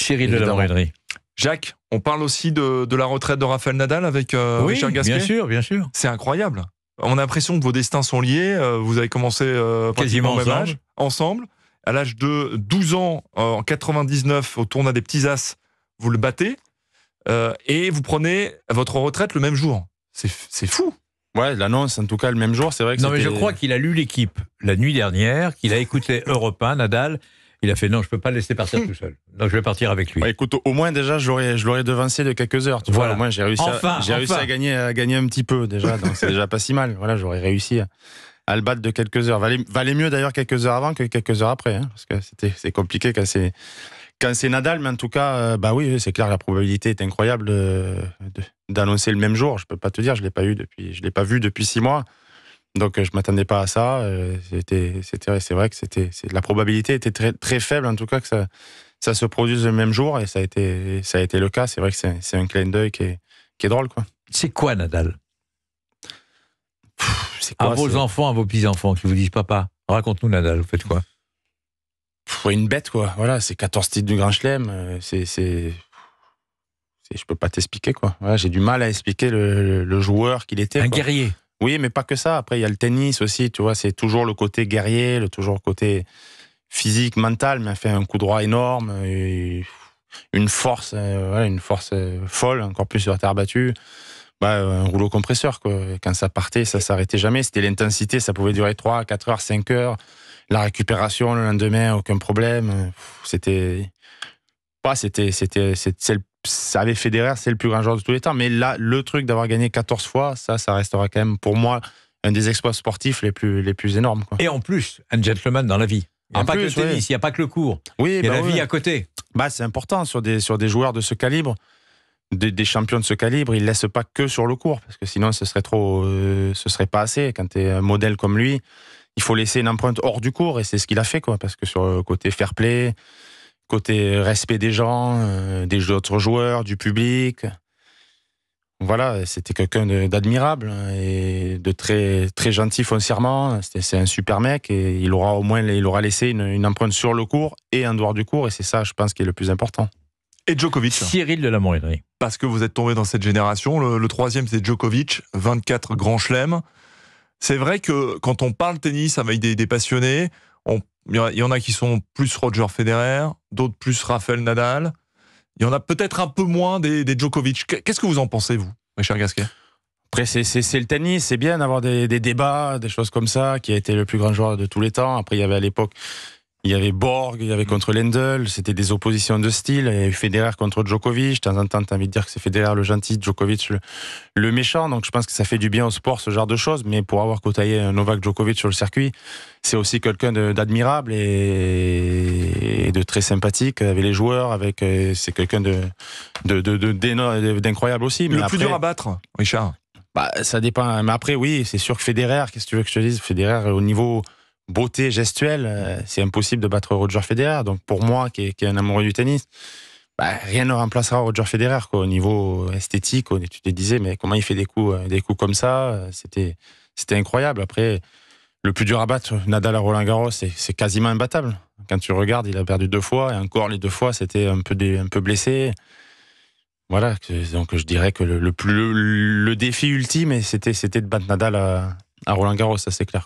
Cyril de la Morellerie. Jacques, on parle aussi de la retraite de Rafael Nadal avec Richard Gasquet. Bien sûr. C'est incroyable. On a l'impression que vos destins sont liés. Vous avez commencé quasiment au même âge, ensemble. À l'âge de 12 ans, en 99, au tournoi des Petits As, vous le battez. Et vous prenez votre retraite le même jour. C'est fou. Ouais, l'annonce, en tout cas, le même jour, c'est vrai que non, mais je crois qu'il a lu l'équipe la nuit dernière, qu'il a écouté Europe 1, Nadal. Il a fait non, je peux pas le laisser partir tout seul. Donc je vais partir avec lui. Ouais, écoute, au moins déjà, je l'aurais devancé de quelques heures. Tu vois, au moins j'ai réussi, à gagner un petit peu déjà. Donc c'est déjà pas si mal. Voilà, j'aurais réussi à le battre de quelques heures. Valait mieux d'ailleurs quelques heures avant que quelques heures après, hein, parce que c'est compliqué quand c'est Nadal. Mais en tout cas, bah oui, c'est clair, la probabilité est incroyable d'annoncer le même jour. Je peux pas te dire, je l'ai pas vu depuis 6 mois. Donc je m'attendais pas à ça. C'est vrai que la probabilité était très très faible en tout cas que ça se produise le même jour, et ça a été le cas. C'est vrai que c'est un clin d'œil qui est drôle, quoi. C'est quoi Nadal? C'est quoi, à vos enfants, à vos petits-enfants qui vous disent papa, raconte-nous Nadal, vous faites quoi? Une bête, quoi. Voilà, c'est 14 titres du Grand Chelem. Je peux pas t'expliquer, quoi. Voilà, j'ai du mal à expliquer le joueur qu'il était. Un quoi. guerrier. Oui, mais pas que ça. Après, il y a le tennis aussi, tu vois, c'est toujours le côté guerrier, toujours le côté physique, mental, mais fait un coup droit énorme, une force folle, encore plus sur la terre battue. Un rouleau compresseur, quoi. Quand ça partait, ça s'arrêtait jamais. C'était l'intensité, ça pouvait durer 3, 4 heures, 5 heures. La récupération le lendemain, aucun problème. Ça avait Federer, c'est le plus grand joueur de tous les temps. Mais là, le truc d'avoir gagné 14 fois, ça restera quand même, pour moi, un des exploits sportifs les plus énormes, quoi. Et en plus, un gentleman dans la vie. Il n'y a pas que le tennis, il n'y a pas que le cours. Oui, il y a la vie à côté. C'est important sur des joueurs de ce calibre, des champions de ce calibre. Ils ne laissent pas que sur le court, parce que sinon, ce serait pas assez. Quand tu es un modèle comme lui, il faut laisser une empreinte hors du court, et c'est ce qu'il a fait, quoi. Parce que sur le côté fair play, côté respect des gens, des autres joueurs, du public. Voilà, c'était quelqu'un d'admirable et de très, très gentil foncièrement. C'est un super mec, et il aura laissé une empreinte sur le court et en dehors du court, et c'est ça, je pense, qui est le plus important. Et Djokovic. Cyril de la Morellerie. Parce que vous êtes tombé dans cette génération. Le troisième, c'est Djokovic, 24 grands chelems. C'est vrai que quand on parle tennis avec des passionnés, il y en a qui sont plus Roger Federer, d'autres plus Rafael Nadal. Il y en a peut-être un peu moins des Djokovic. Qu'est-ce que vous en pensez, vous, Richard Gasquet? Après, c'est le tennis, c'est bien d'avoir des débats, des choses comme ça, qui a été le plus grand joueur de tous les temps. Après, il y avait à l'époque, il y avait Borg, il y avait contre Lendl, c'était des oppositions de style. Il y avait Federer contre Djokovic. De temps en temps, tu as envie de dire que c'est Federer le gentil, Djokovic le méchant. Donc je pense que ça fait du bien au sport, ce genre de choses. Mais pour avoir côtoyé un Novak Djokovic sur le circuit, c'est aussi quelqu'un d'admirable et de très sympathique avec les joueurs. C'est quelqu'un d'incroyable aussi. Mais le plus dur à battre, Richard? Ça dépend. Mais après, oui, c'est sûr que Federer, qu'est-ce que tu veux que je te dise? Federer, au niveau beauté gestuelle, c'est impossible de battre Roger Federer. Donc pour moi, qui est un amoureux du tennis, rien ne remplacera Roger Federer, quoi. Au niveau esthétique, tu te disais, mais comment il fait des coups comme ça? C'était incroyable. Après, le plus dur à battre, Nadal à Roland-Garros, c'est quasiment imbattable. Quand tu regardes, il a perdu 2 fois, et encore les 2 fois, c'était un peu blessé. Voilà, donc je dirais que le défi ultime, c'était de battre Nadal à Roland-Garros, ça c'est clair.